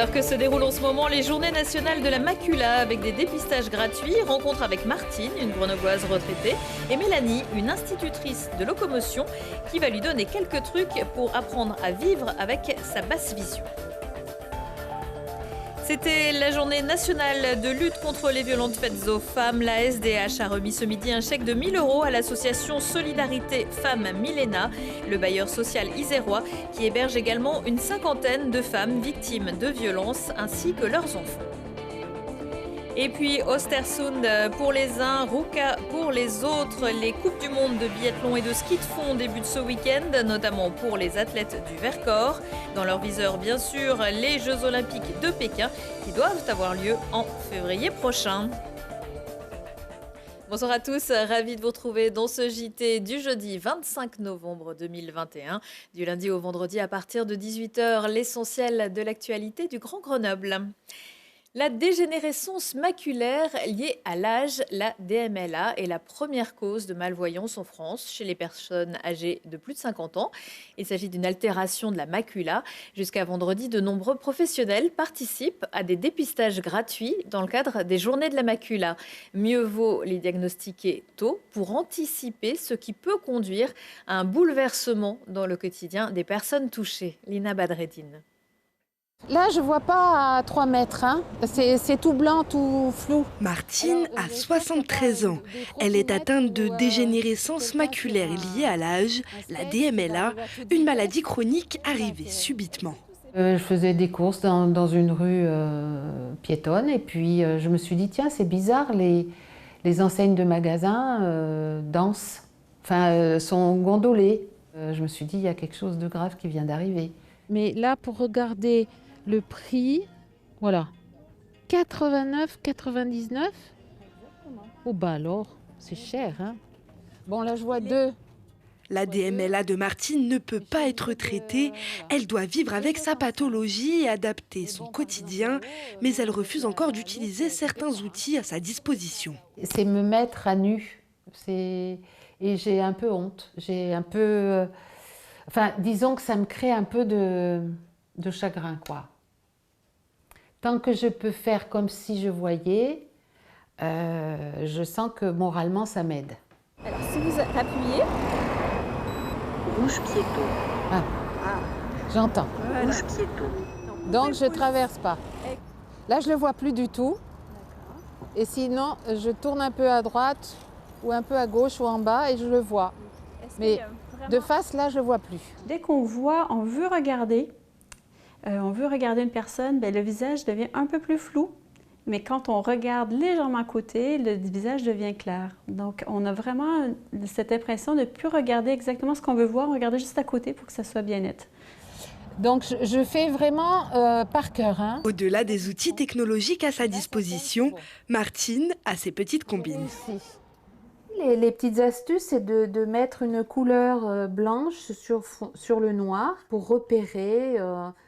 Alors que se déroulent en ce moment les journées nationales de la macula avec des dépistages gratuits, rencontre avec Martine, une grenobloise retraitée, et Mélanie, une institutrice de locomotion qui va lui donner quelques trucs pour apprendre à vivre avec sa basse vision. C'était la journée nationale de lutte contre les violences faites aux femmes. La SDH a remis ce midi un chèque de 1 000 € à l'association Solidarité Femmes Milena, le bailleur social isérois, qui héberge également une cinquantaine de femmes victimes de violences ainsi que leurs enfants. Et puis Östersund pour les uns, Ruka pour les autres. Les Coupes du Monde de biathlon et de ski de fond débutent ce week-end, notamment pour les athlètes du Vercors. Dans leur viseur, bien sûr, les Jeux Olympiques de Pékin qui doivent avoir lieu en février prochain. Bonsoir à tous, ravi de vous retrouver dans ce JT du jeudi 25 novembre 2021. Du lundi au vendredi à partir de 18h, l'essentiel de l'actualité du Grand Grenoble. La dégénérescence maculaire liée à l'âge, la DMLA, est la première cause de malvoyance en France chez les personnes âgées de plus de 50 ans. Il s'agit d'une altération de la macula. Jusqu'à vendredi, de nombreux professionnels participent à des dépistages gratuits dans le cadre des journées de la macula. Mieux vaut les diagnostiquer tôt pour anticiper ce qui peut conduire à un bouleversement dans le quotidien des personnes touchées. Lina Badreddine. Là, je vois pas à 3 mètres. C'est tout blanc, tout flou. Martine a 73 ans. Elle est atteinte de dégénérescence maculaire liée à l'âge, la DMLA, une maladie chronique arrivée subitement. Je faisais des courses dans une rue piétonne et puis je me suis dit, tiens, c'est bizarre, les enseignes de magasins dansent, sont gondolées. Je me suis dit, il y a quelque chose de grave qui vient d'arriver. Mais là, pour regarder le prix, voilà, 89,99 €. Oh bah alors, c'est cher, hein. Bon, là, je vois 2. La DMLA de Martine ne peut pas être traitée. Elle doit vivre avec sa pathologie et adapter son quotidien, mais elle refuse encore d'utiliser certains outils à sa disposition. C'est me mettre à nu. Et j'ai un peu honte. J'ai un peu... disons que ça me crée un peu de chagrin, quoi. Tant que je peux faire comme si je voyais, je sens que moralement, ça m'aide. Alors, si vous appuyez... Bouge piéton. J'entends. Voilà. Bouge piéton. Donc, je ne traverse pas. Là, je ne le vois plus du tout. Et sinon, je tourne un peu à droite ou un peu à gauche ou en bas et je le vois. Mais de face, là, je ne le vois plus. Dès qu'on voit, on veut regarder une personne, le visage devient un peu plus flou. Mais quand on regarde légèrement à côté, le visage devient clair. Donc, on a vraiment cette impression de ne plus regarder exactement ce qu'on veut voir, on regarde juste à côté pour que ça soit bien net. Donc, je fais vraiment par cœur. Au-delà des outils technologiques à sa disposition, Martine a ses petites combines. Les petites astuces, c'est de mettre une couleur blanche sur le noir pour repérer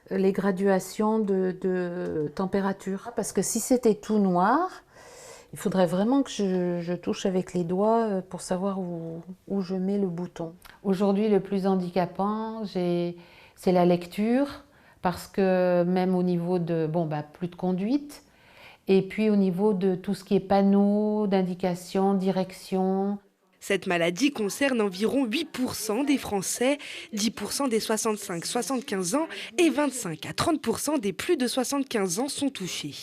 les graduations de température. Parce que si c'était tout noir, il faudrait vraiment que je touche avec les doigts pour savoir où je mets le bouton. Aujourd'hui, le plus handicapant, c'est la lecture, parce que même au niveau de plus de conduite, et puis au niveau de tout ce qui est panneaux, d'indications, direction. Cette maladie concerne environ 8% des Français, 10% des 65-75 ans et 25 à 30% des plus de 75 ans sont touchés.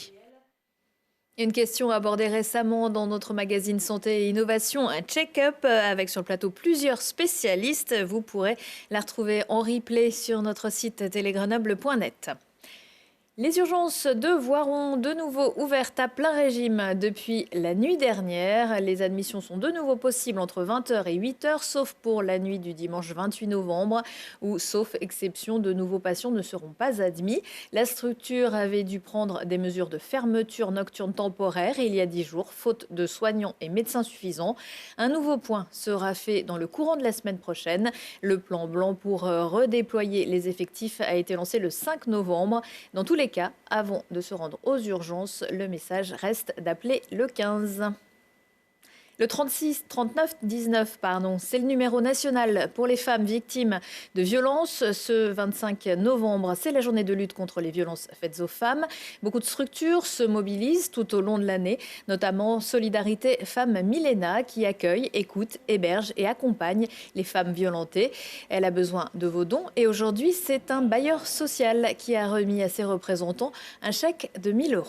Une question abordée récemment dans notre magazine Santé et Innovation, un check-up avec sur le plateau plusieurs spécialistes. Vous pourrez la retrouver en replay sur notre site télégrenoble.net. Les urgences de Voiron, de nouveau ouvertes à plein régime depuis la nuit dernière. Les admissions sont de nouveau possibles entre 20h et 8h, sauf pour la nuit du dimanche 28 novembre, où, sauf exception, de nouveaux patients ne seront pas admis. La structure avait dû prendre des mesures de fermeture nocturne temporaire il y a 10 jours, faute de soignants et médecins suffisants. Un nouveau point sera fait dans le courant de la semaine prochaine. Le plan blanc pour redéployer les effectifs a été lancé le 5 novembre. Dans tous les cas, avant de se rendre aux urgences, le message reste d'appeler le 15. Le 36 39 19, c'est le numéro national pour les femmes victimes de violences. Ce 25 novembre, c'est la journée de lutte contre les violences faites aux femmes. Beaucoup de structures se mobilisent tout au long de l'année, notamment Solidarité Femmes Milena qui accueille, écoute, héberge et accompagne les femmes violentées. Elle a besoin de vos dons et aujourd'hui, c'est un bailleur social qui a remis à ses représentants un chèque de 1 000 €.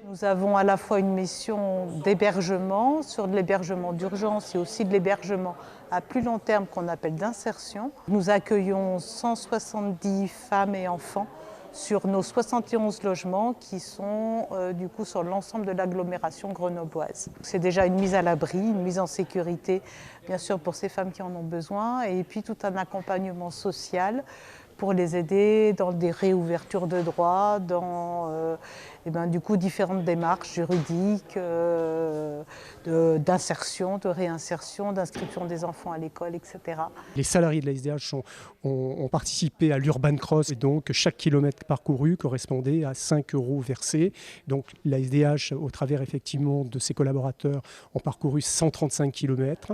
Nous avons à la fois une mission d'hébergement, sur de l'hébergement d'urgence et aussi de l'hébergement à plus long terme qu'on appelle d'insertion. Nous accueillons 170 femmes et enfants sur nos 71 logements qui sont du coup sur l'ensemble de l'agglomération grenobloise. C'est déjà une mise à l'abri, une mise en sécurité bien sûr pour ces femmes qui en ont besoin et puis tout un accompagnement social pour les aider dans des réouvertures de droits, dans du coup, différentes démarches juridiques, d'insertion, de réinsertion, d'inscription des enfants à l'école, etc. Les salariés de la SDH ont participé à l'Urban Cross et donc chaque kilomètre parcouru correspondait à 5 € versés. Donc la SDH, au travers effectivement de ses collaborateurs, ont parcouru 135 km.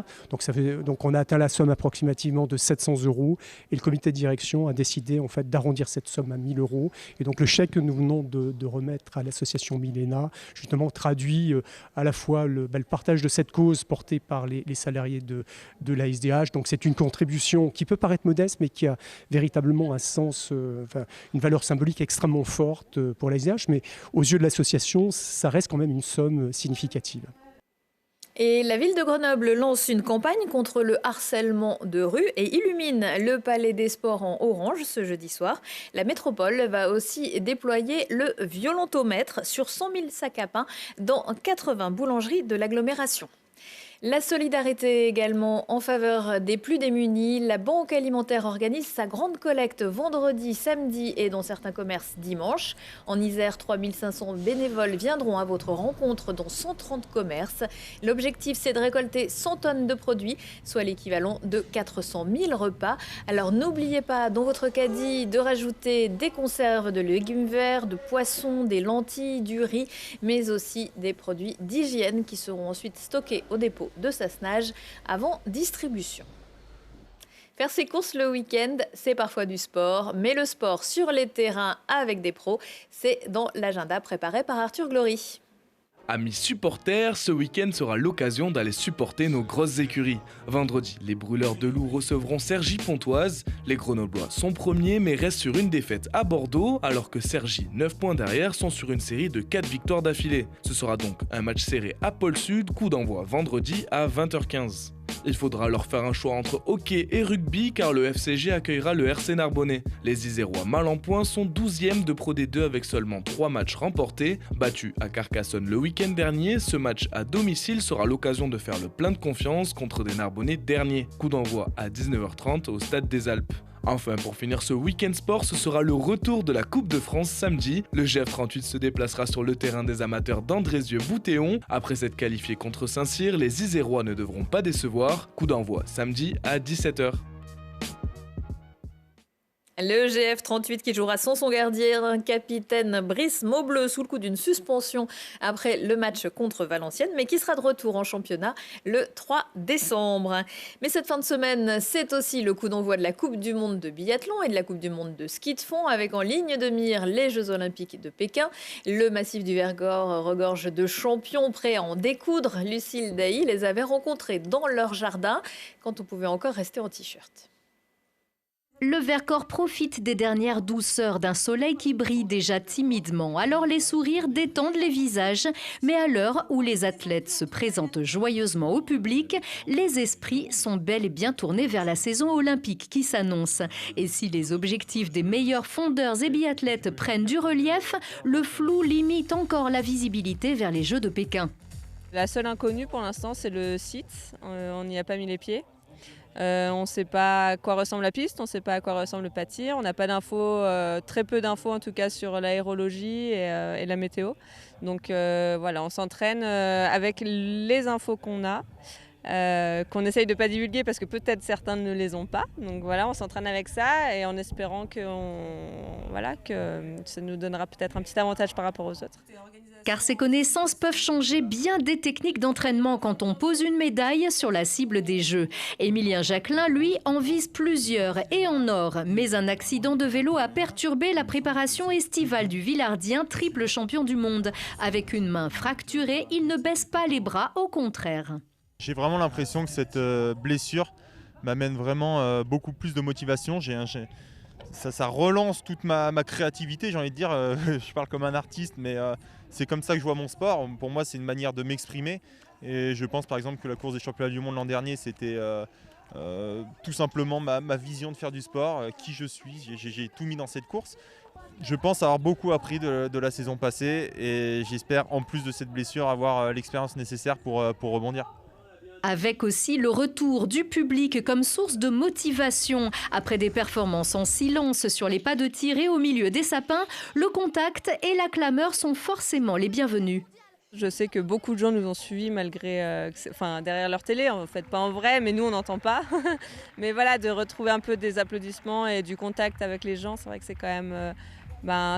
Donc on a atteint la somme approximativement de 700 € et le comité de direction a décidé en fait d'arrondir cette somme à 1 000 €. Et donc le chèque que nous venons de remettre à l'association Milena, justement traduit à la fois le partage de cette cause portée par les salariés de la SDH. Donc c'est une contribution qui peut paraître modeste, mais qui a véritablement un sens, une valeur symbolique extrêmement forte pour la SDH. Mais aux yeux de l'association, ça reste quand même une somme significative. Et la ville de Grenoble lance une campagne contre le harcèlement de rue et illumine le Palais des Sports en orange ce jeudi soir. La métropole va aussi déployer le violentomètre sur 100 000 sacs à pain dans 80 boulangeries de l'agglomération. La solidarité également en faveur des plus démunis. La Banque alimentaire organise sa grande collecte vendredi, samedi et dans certains commerces dimanche. En Isère, 3500 bénévoles viendront à votre rencontre dans 130 commerces. L'objectif, c'est de récolter 100 tonnes de produits, soit l'équivalent de 400 000 repas. Alors n'oubliez pas dans votre caddie de rajouter des conserves de légumes verts, de poissons, des lentilles, du riz, mais aussi des produits d'hygiène qui seront ensuite stockés au dépôt de Sassenage avant distribution. Faire ses courses le week-end, c'est parfois du sport, mais le sport sur les terrains avec des pros, c'est dans l'agenda préparé par Arthur Glory. Amis supporters, ce week-end sera l'occasion d'aller supporter nos grosses écuries. Vendredi, les brûleurs de loups recevront Cergy-Pontoise. Les Grenoblois sont premiers mais restent sur une défaite à Bordeaux, alors que Cergy, 9 points derrière, sont sur une série de 4 victoires d'affilée. Ce sera donc un match serré à Pôle Sud, coup d'envoi vendredi à 20h15. Il faudra leur faire un choix entre hockey et rugby car le FCG accueillera le RC Narbonnais. Les Isérois mal en point sont 12e de Pro D2 avec seulement 3 matchs remportés. Battus à Carcassonne le week-end dernier, ce match à domicile sera l'occasion de faire le plein de confiance contre des Narbonnais derniers. Coup d'envoi à 19h30 au Stade des Alpes. Enfin, pour finir ce week-end sport, ce sera le retour de la Coupe de France samedi. Le GF38 se déplacera sur le terrain des amateurs d'Andrézieux-Boutéon. Après s'être qualifié contre Saint-Cyr, les Isérois ne devront pas décevoir. Coup d'envoi samedi à 17h. Le GF38 qui jouera sans son gardien, capitaine Brice Maubleu, sous le coup d'une suspension après le match contre Valenciennes, mais qui sera de retour en championnat le 3 décembre. Mais cette fin de semaine, c'est aussi le coup d'envoi de la Coupe du Monde de biathlon et de la Coupe du Monde de ski de fond, avec en ligne de mire les Jeux Olympiques de Pékin. Le massif du Vercors regorge de champions prêts à en découdre. Lucille Dailly les avait rencontrés dans leur jardin, quand on pouvait encore rester en t-shirt. Le Vercors profite des dernières douceurs d'un soleil qui brille déjà timidement. Alors les sourires détendent les visages. Mais à l'heure où les athlètes se présentent joyeusement au public, les esprits sont bel et bien tournés vers la saison olympique qui s'annonce. Et si les objectifs des meilleurs fondeurs et biathlètes prennent du relief, le flou limite encore la visibilité vers les Jeux de Pékin. La seule inconnue pour l'instant, c'est le site. On n'y a pas mis les pieds. On ne sait pas à quoi ressemble la piste, on ne sait pas à quoi ressemble le pâtir. On n'a pas d'infos, très peu d'infos en tout cas sur l'aérologie et la météo. Donc voilà, on s'entraîne avec les infos qu'on a. qu'on essaye de ne pas divulguer parce que peut-être certains ne les ont pas. Donc voilà, on s'entraîne avec ça et en espérant que ça nous donnera peut-être un petit avantage par rapport aux autres. Car ces connaissances peuvent changer bien des techniques d'entraînement quand on pose une médaille sur la cible des Jeux. Émilien Jacquelin, lui, en vise plusieurs et en or. Mais un accident de vélo a perturbé la préparation estivale du Villardien, triple champion du monde. Avec une main fracturée, il ne baisse pas les bras, au contraire. J'ai vraiment l'impression que cette blessure m'amène vraiment beaucoup plus de motivation. Ça relance toute ma créativité, j'ai envie de dire. Je parle comme un artiste, mais c'est comme ça que je vois mon sport. Pour moi, c'est une manière de m'exprimer. Et je pense par exemple que la course des championnats du monde l'an dernier, c'était tout simplement ma vision de faire du sport, qui je suis. J'ai tout mis dans cette course. Je pense avoir beaucoup appris de la saison passée et j'espère, en plus de cette blessure, avoir l'expérience nécessaire pour rebondir. Avec aussi le retour du public comme source de motivation. Après des performances en silence sur les pas de tir et au milieu des sapins, le contact et la clameur sont forcément les bienvenus. Je sais que beaucoup de gens nous ont suivis malgré, derrière leur télé, en fait pas en vrai, mais nous on n'entend pas. Mais voilà, de retrouver un peu des applaudissements et du contact avec les gens, c'est vrai que c'est quand même,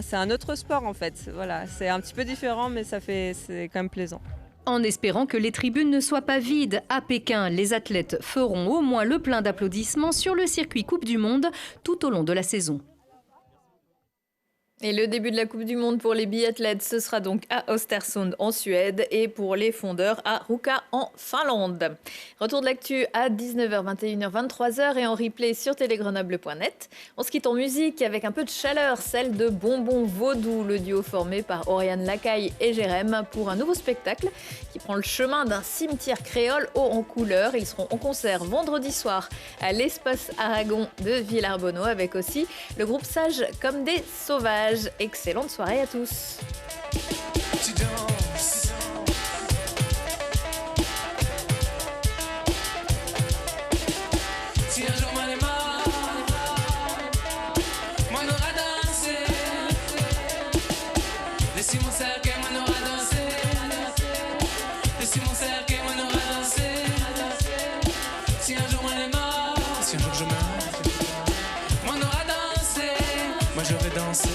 c'est un autre sport en fait. Voilà, c'est un petit peu différent, mais c'est quand même plaisant. En espérant que les tribunes ne soient pas vides, à Pékin, les athlètes feront au moins le plein d'applaudissements sur le circuit Coupe du Monde tout au long de la saison. Et le début de la Coupe du Monde pour les biathlètes, ce sera donc à Östersund en Suède et pour les fondeurs à Ruka en Finlande. Retour de l'actu à 19h, 21h, 23h et en replay sur télégrenoble.net. On se quitte en musique avec un peu de chaleur, celle de Bonbon Vaudou, le duo formé par Oriane Lacaille et Jérém pour un nouveau spectacle qui prend le chemin d'un cimetière créole haut en couleur. Ils seront en concert vendredi soir à l'Espace Aragon de Villarbonneau avec aussi le groupe Sage comme des sauvages. Excellente soirée à tous. Moi je vais danser.